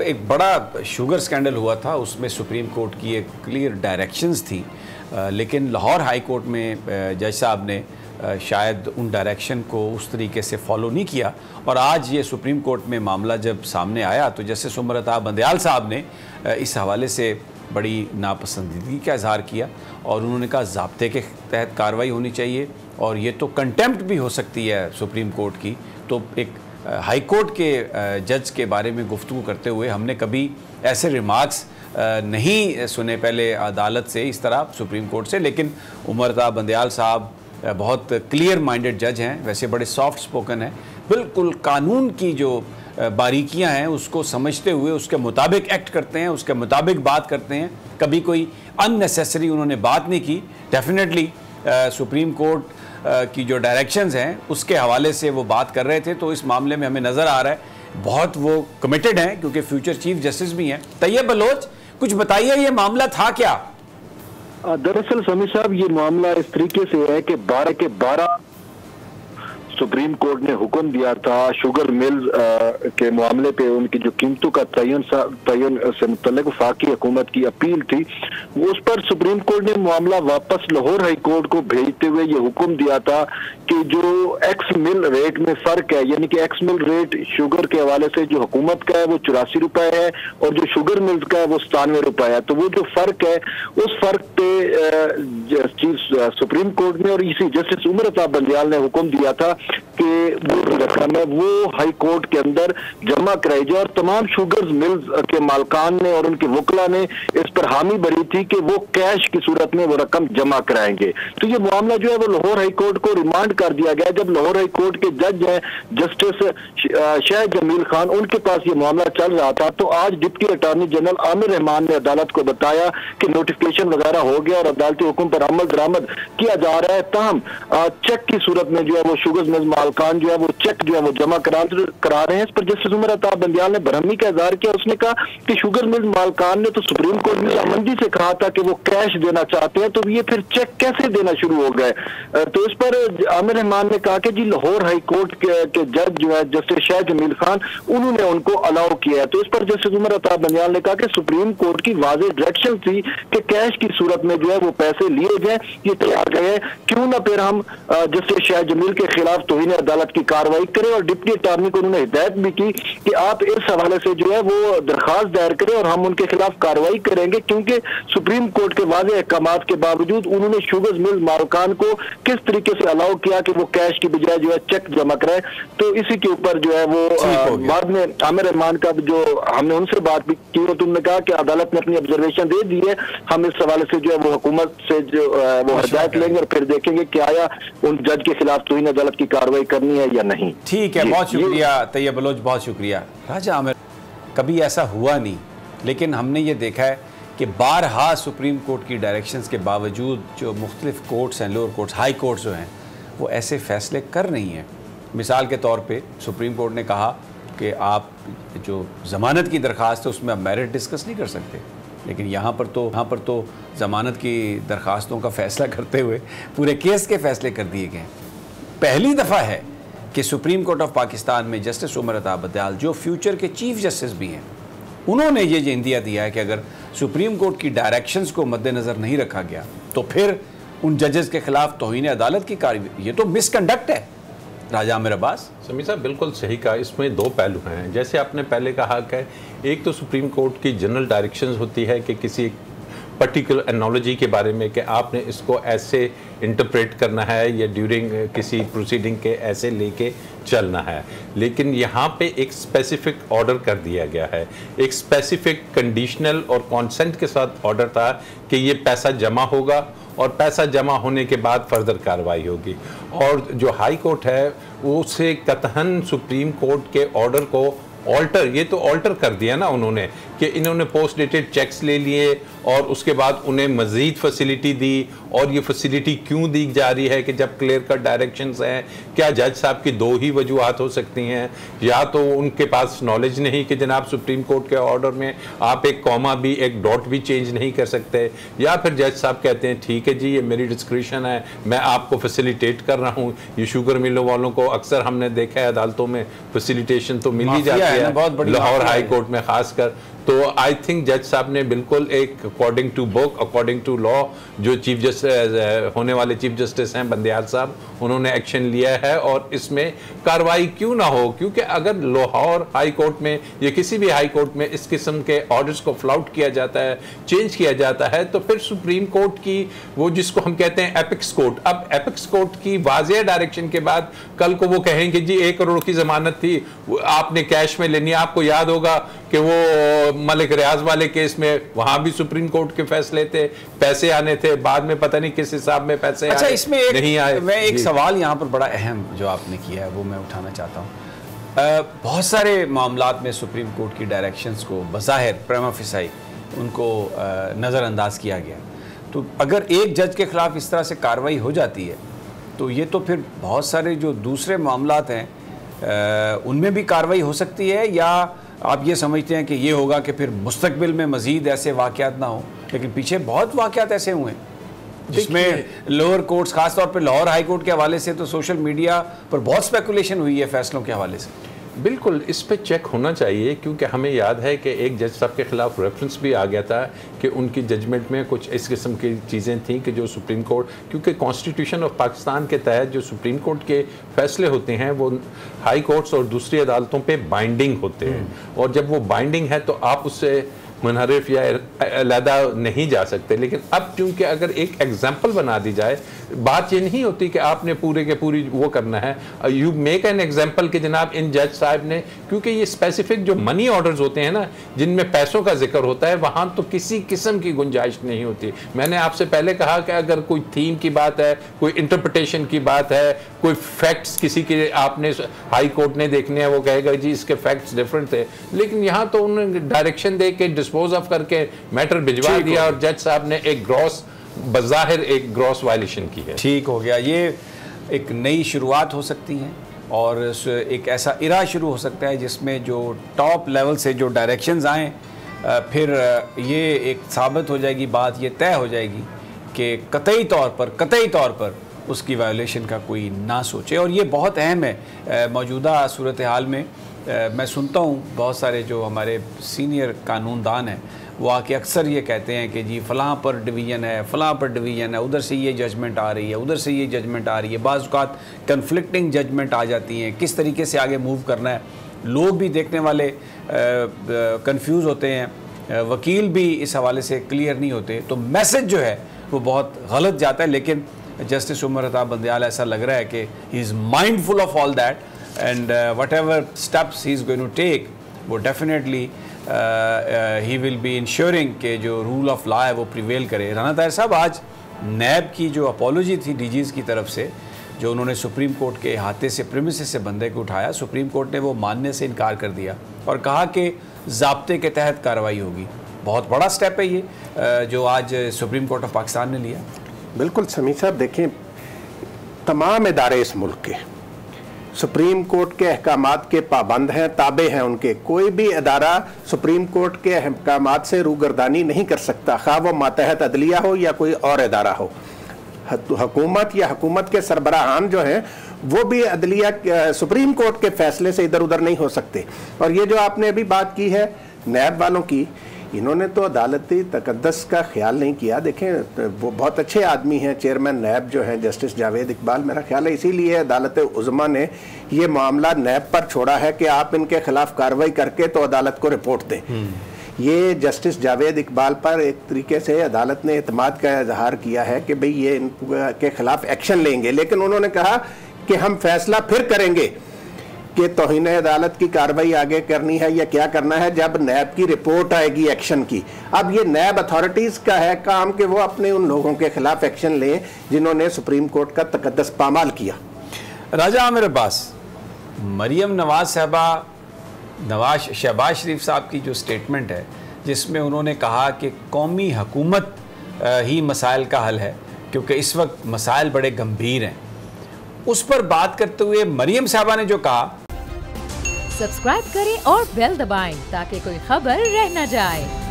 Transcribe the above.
एक बड़ा sugar scandal हुआ था, उसमें सुप्रीम कोर्ट की एक क्लियर डायरेक्शंस थी, लेकिन लाहौर हाई कोर्ट में जज साहब ने शायद उन डायरेक्शन को उस तरीके से फॉलो नहीं किया, और आज ये सुप्रीम कोर्ट में मामला जब सामने आया तो जस्टिस उमर अता बंदयाल साहब ने इस हवाले से बड़ी नापसंदीदगी का इजहार किया और उन्होंने कहा ज़ाब्ते के तहत कार्रवाई होनी चाहिए और ये तो कंटेम्प्ट भी हो सकती है सुप्रीम कोर्ट की। तो एक हाई कोर्ट के जज के बारे में गुफ्तगू करते हुए हमने कभी ऐसे रिमार्क्स नहीं सुने पहले अदालत से, इस तरह सुप्रीम कोर्ट से। लेकिन उमर अता बंदयाल साहब बहुत क्लियर माइंडेड जज हैं, वैसे बड़े सॉफ्ट स्पोकन हैं, बिल्कुल कानून की जो बारीकियां हैं उसको समझते हुए उसके मुताबिक एक्ट करते हैं, उसके मुताबिक बात करते हैं। कभी कोई अननेसेसरी उन्होंने बात नहीं की। डेफिनेटली सुप्रीम कोर्ट की जो डायरेक्शंस हैं उसके हवाले से वो बात कर रहे थे, तो इस मामले में हमें नज़र आ रहा है बहुत वो कमिटेड हैं, क्योंकि फ्यूचर चीफ जस्टिस भी हैं। तैयब बलोच, कुछ बताइए ये मामला था क्या? दरअसल समी साहब, ये मामला इस तरीके से है कि 12 के 12 सुप्रीम कोर्ट ने हुक्म दिया था शुगर मिल्स के मामले पे, उनकी जो कीमतों का तयन से मुतल्लिक वफाकी हुकूमत की अपील थी, उस पर सुप्रीम कोर्ट ने मामला वापस लाहौर हाई कोर्ट को भेजते हुए ये हुक्म दिया था कि जो एक्स मिल रेट में फर्क है, यानी कि एक्स मिल रेट शुगर के हवाले से जो हुकूमत का है वो 84 रुपए है और जो शुगर मिल्स का है वो 97 रुपए है। तो वो जो फर्क है उस फर्क पे सुप्रीम कोर्ट ने और इसी जस्टिस उमर अता बंदयाल ने हुक्म दिया था कि वो रकम है वो हाई कोर्ट के अंदर जमा कराई जाए, और तमाम शुगर मिल्स के मालकान ने और उनके वकला ने इस पर हामी भरी थी कि वो कैश की सूरत में वो रकम जमा कराएंगे। तो ये मामला जो है वो लाहौर हाई कोर्ट को रिमांड कर दिया गया। जब लाहौर हाई कोर्ट के जज हैं जस्टिस शाह जमील खान, उनके पास ये मामला चल रहा था, तो आज deputy attorney general Aamir Rahman ने अदालत को बताया कि नोटिफिकेशन वगैरह हो गया और अदालती हुक्म पर अमल दरामद किया जा रहा है। ताहम चेक की सूरत में जो है वो शुगर मिल्स मालकान जो है वो चेक जो है वो जमा करा रहे हैं। इस पर जस्टिस उमर अता बंदयाल ने बरहमी का इजहार किया। उसने कहा कि शुगर मिल मालकान ने तो सुप्रीम कोर्ट में रजामंदी से कहा था कि वो कैश देना चाहते हैं, तो ये फिर चेक कैसे देना शुरू हो गए? तो इस पर आमिर रहमान ने कहा कि जी लाहौर हाई कोर्ट के जज जो है जस्टिस शाह जमील खान, उन्होंने उनको अलाउ किया है। तो इस पर जस्टिस उमर अता बंदयाल ने कहा कि सुप्रीम कोर्ट की वाज़ेह डायरेक्शन थी कि कैश की सूरत में जो है वो पैसे लिए जाए, ये तैयार गए हैं, क्यों ना फिर हम जस्टिस शाह जमील के खिलाफ तौहीन अदालत की कार्रवाई करें। और डिप्टी अटॉर्नी को उन्होंने हिदायत भी की कि आप इस हवाले से जो है वो दरखास्त दायर करें और हम उनके खिलाफ कार्रवाई करेंगे, क्योंकि सुप्रीम कोर्ट के वाज़ेह अहकामात के बावजूद उन्होंने शुगर मिल मालकान को किस तरीके से अलाउ किया कि वो कैश की बजाय जो है चेक जमा कराए। तो इसी के ऊपर जो है वो बाद में आमिर रहमान का जो हमने उनसे बात भी की, तो उन्होंने कहा कि अदालत ने अपनी ऑब्जर्वेशन दे दी है, हम इस हवाले से जो है वो हुकूमत से जो वो हिदायत लेंगे और फिर देखेंगे कि आया उन जज के खिलाफ तौहीन अदालत की कार्रवाई करनी है या नहीं। ठीक है, बहुत शुक्रिया तैयब बलोच, बहुत शुक्रिया। राजा आमिर, कभी ऐसा हुआ नहीं, लेकिन हमने ये देखा है कि बारहा सुप्रीम कोर्ट की डायरेक्शंस के बावजूद जो मुख्तलिफ कोर्ट्स हैं, लोअर कोर्ट्स, हाई कोर्ट्स जो हैं, वो ऐसे फैसले कर रही हैं। मिसाल के तौर पे सुप्रीम कोर्ट ने कहा कि आप जो ज़मानत की दरख्वास्त है उसमें आप मेरिट डिस्कस नहीं कर सकते, लेकिन यहाँ पर तो ज़मानत की दरख्वास्तों का फ़ैसला करते हुए पूरे केस के फ़ैसले कर दिए गए हैं। पहली दफ़ा है कि सुप्रीम कोर्ट ऑफ पाकिस्तान में जस्टिस उमर अता बंदयाल, जो फ्यूचर के चीफ जस्टिस भी हैं, उन्होंने ये इंदिया दिया है कि अगर सुप्रीम कोर्ट की डायरेक्शंस को मद्देनज़र नहीं रखा गया तो फिर उन जजेस के खिलाफ तौहीन अदालत की कार्रवाई, ये तो मिसकंडक्ट है। राजा आमिर अब्बास, समी साहब बिल्कुल सही कहा। इसमें दो पहलू हैं। जैसे आपने पहले कहा कि एक तो सुप्रीम कोर्ट की जनरल डायरेक्शंस होती है कि किसी पर्टिकुलर एनोलॉजी के बारे में कि आपने इसको ऐसे इंटरप्रेट करना है या ड्यूरिंग किसी प्रोसीडिंग के ऐसे लेके चलना है, लेकिन यहाँ पे एक स्पेसिफिक ऑर्डर कर दिया गया है, एक स्पेसिफिक कंडीशनल और कॉन्सेंट के साथ ऑर्डर था कि ये पैसा जमा होगा और पैसा जमा होने के बाद फर्दर कार्रवाई होगी। और जो हाई कोर्ट है वो से कतहन सुप्रीम कोर्ट के ऑर्डर को ऑल्टर, ये तो ऑल्टर कर दिया ना उन्होंने कि इन्होंने पोस्ट डेटेड चेक्स ले लिए और उसके बाद उन्हें मज़ीद फैसिलिटी दी, और ये फैसिलिटी क्यों दी जा रही है कि जब क्लियर कट डायरेक्शंस हैं? क्या जज साहब की दो ही वजूहत हो सकती हैं, या तो उनके पास नॉलेज नहीं कि जनाब सुप्रीम कोर्ट के ऑर्डर में आप एक कॉमा भी एक डॉट भी चेंज नहीं कर सकते, या फिर जज साहब कहते हैं ठीक है जी ये मेरी डिस्क्रिप्शन है, मैं आपको फैसिलिटेट कर रहा हूँ। ये शुगर मिलों वालों को अक्सर हमने देखा है अदालतों में फैसिलिटेशन तो मिल ही जाती है, लाहौर हाई कोर्ट में खासकर। तो आई थिंक जज साहब ने बिल्कुल एक according to book, according to law, जो चीफ जस्टिस होने वाले चीफ जस्टिस हैं बंदियाल साहब, उन्होंने एक्शन लिया है। और इसमें कार्रवाई क्यों ना हो, क्योंकि अगर लाहौर हाई कोर्ट में या किसी भी हाई कोर्ट में इस किस्म के ऑर्डर्स को फ्लाउट किया जाता है, चेंज किया जाता है, तो फिर सुप्रीम कोर्ट की वो जिसको हम कहते हैं एपिक्स कोर्ट, अब एपिक्स कोर्ट की वाज़ेह डायरेक्शन के बाद कल को वो कहेंगे जी 1 करोड़ की जमानत थी आपने कैश में लेनी है। आपको याद होगा कि वो मलिक रियाज वाले केस में वहां भी सुप्रीम कोर्ट के फैसले थे, पैसे आने थे, बाद में पता नहीं किस हिसाब में पैसे अच्छा, आए, इसमें नहीं आए। मैं एक सवाल यहाँ पर बड़ा अहम जो आपने किया है वो मैं उठाना चाहता हूँ। बहुत सारे मामलात में सुप्रीम कोर्ट की डायरेक्शंस को बज़ाहिर प्रिमा फेसाई उनको नज़रअंदाज किया गया, तो अगर एक जज के खिलाफ इस तरह से कार्रवाई हो जाती है तो ये तो फिर बहुत सारे जो दूसरे मामलात हैं उनमें भी कार्रवाई हो सकती है, या आप ये समझते हैं कि ये होगा कि फिर मुस्तकबिल में मज़ीद ऐसे वाक़यात ना हो? लेकिन पीछे बहुत वाक़यात ऐसे हुए हैं जिसमें लोअर कोर्ट्स, खासतौर पर लाहौर हाई कोर्ट के हवाले से तो सोशल मीडिया पर बहुत स्पेकुलेशन हुई है फैसलों के हवाले से। बिल्कुल इस पे चेक होना चाहिए, क्योंकि हमें याद है कि एक जज साहब के खिलाफ रेफरेंस भी आ गया था कि उनकी जजमेंट में कुछ इस किस्म की चीज़ें थीं कि जो सुप्रीम कोर्ट, क्योंकि कॉन्स्टिट्यूशन ऑफ पाकिस्तान के तहत जो सुप्रीम कोर्ट के फैसले होते हैं वो हाई कोर्ट्स और दूसरी अदालतों पे बाइंडिंग होते हैं, और जब वो बाइंडिंग है तो आप उससे मुनहरिफ या अलहदा नहीं जा सकते। लेकिन अब क्योंकि अगर एक एग्जाम्पल बना दी जाए, बात ये नहीं होती कि आपने पूरे के पूरी वो करना है, यू मेक एन एग्जाम्पल कि जनाब इन जज साहब ने, क्योंकि ये स्पेसिफिक जो मनी ऑर्डर्स होते हैं ना जिनमें पैसों का जिक्र होता है, वहाँ तो किसी किस्म की गुंजाइश नहीं होती। मैंने आपसे पहले कहा कि अगर कोई थीम की बात है, कोई इंटरप्रिटेशन की बात है, कोई फैक्ट्स किसी के आपने हाई कोर्ट ने देखने हैं, वो कहेगा जी इसके फैक्ट्स डिफरेंट थे, लेकिन यहाँ तो उन्होंने डायरेक्शन दे के डिस्पोज ऑफ करके मैटर भिजवा दिया और जज साहब ने एक ग्रॉस, बज़ाहिर एक ग्रॉस वायलेशन की है। ठीक हो गया, ये एक नई शुरुआत हो सकती है और एक ऐसा इरा शुरू हो सकता है जिसमें जो टॉप लेवल से जो डायरेक्शंस आएँ, फिर ये एक साबित हो जाएगी, बात ये तय हो जाएगी कि कतई तौर पर उसकी वायलेशन का कोई ना सोचे। और ये बहुत अहम है मौजूदा सूरत हाल में। मैं सुनता हूँ बहुत सारे जो हमारे सीनियर कानूनदान हैं वो आके अक्सर ये कहते हैं कि जी फ़लाँ पर डिवीज़न है, फ़लाँ पर डिवीज़न है, उधर से ये जजमेंट आ रही है, उधर से ये जजमेंट आ रही है, बाज़ औक़ात कन्फ्लिक्टिंग जजमेंट आ जाती हैं, किस तरीके से आगे मूव करना है। लोग भी देखने वाले कंफ्यूज होते हैं, वकील भी इस हवाले से क्लियर नहीं होते, तो मैसेज जो है वो बहुत गलत जाता है। लेकिन जस्टिस उमर अताब बंदियाल ऐसा लग रहा है कि he is mindful of all that and whatever steps he is going to take, वो definitely he will be ensuring कि जो रूल ऑफ लॉ है वो प्रिवेल करे। राना ताहिर साहब, आज नैब की जो अपॉलोजी थी डीजीज़ की तरफ से, जो उन्होंने सुप्रीम कोर्ट के अहाते से प्रीमिसेस से बंदे को उठाया, सुप्रीम कोर्ट ने वो मानने से इनकार कर दिया और कहा कि ज़ाब्ते के तहत कार्रवाई होगी। बहुत बड़ा स्टेप है ये जो आज सुप्रीम कोर्ट ऑफ पाकिस्तान ने लिया। बिल्कुल समी साहब, देखें तमाम इदारे इस मुल्क के सुप्रीम कोर्ट के अहकामात के पाबंद हैं, ताबे हैं उनके। कोई भी अदारा सुप्रीम कोर्ट के अहकामात से रूगर्दानी नहीं कर सकता, खा वो मातहत अदलिया हो या कोई और अदारा हो। हुकूमत या हुकूमत के सरबराहान जो हैं वो भी अदलिया सुप्रीम कोर्ट के फैसले से इधर उधर नहीं हो सकते। और ये जो आपने अभी बात की है नैब वालों की, इन्होंने तो अदालती तकद्दस का ख्याल नहीं किया। देखें वो बहुत अच्छे आदमी हैं, चेयरमैन नैब जो हैं जस्टिस जावेद इकबाल, मेरा ख्याल है इसीलिए अदालत उज़्मा ने ये मामला नैब पर छोड़ा है कि आप इनके खिलाफ कार्रवाई करके तो अदालत को रिपोर्ट दें। ये जस्टिस जावेद इकबाल पर एक तरीके से अदालत ने एतमाद का इजहार किया है कि भाई ये इनके खिलाफ एक्शन लेंगे, लेकिन उन्होंने कहा कि हम फैसला फिर करेंगे कि तौहीन अदालत की कार्रवाई आगे करनी है या क्या करना है जब नैब की रिपोर्ट आएगी एक्शन की। अब ये नैब अथॉरिटीज़ का है काम कि वो अपने उन लोगों के खिलाफ एक्शन लें जिन्होंने सुप्रीम कोर्ट का तकद्दस पामाल किया। राजा आमिर अब्बास, मरियम नवाज साहबा, शहबाज शरीफ साहब की जो स्टेटमेंट है जिसमें उन्होंने कहा कि कौमी हुकूमत ही मसाइल का हल है, क्योंकि इस वक्त मसाइल बड़े गंभीर हैं। उस पर बात करते हुए मरियम साहबा ने जो कहा, सब्सक्राइब करें और बेल दबाएं ताकि कोई खबर रह न जाए।